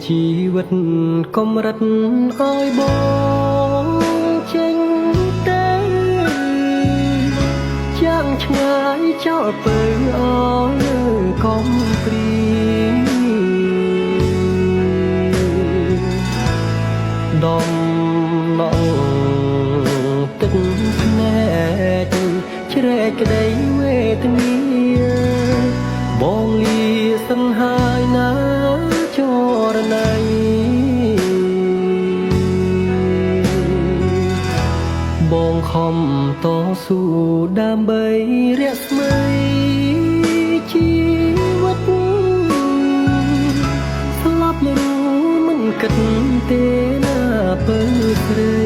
ជីវិតកំរិតឲ្យបងចេញទៅចាំងឆ្ងាយចោលពើអើយកុំព្រីដំណងទឹកភ្នែកជ្រែកក្តីវេទនាបងលាសិនហើយណាចរណៃបងខំតស៊ូដើម្បីរស្មីជីវិតស្លាប់លូមិនគិតទេណាពើស្រី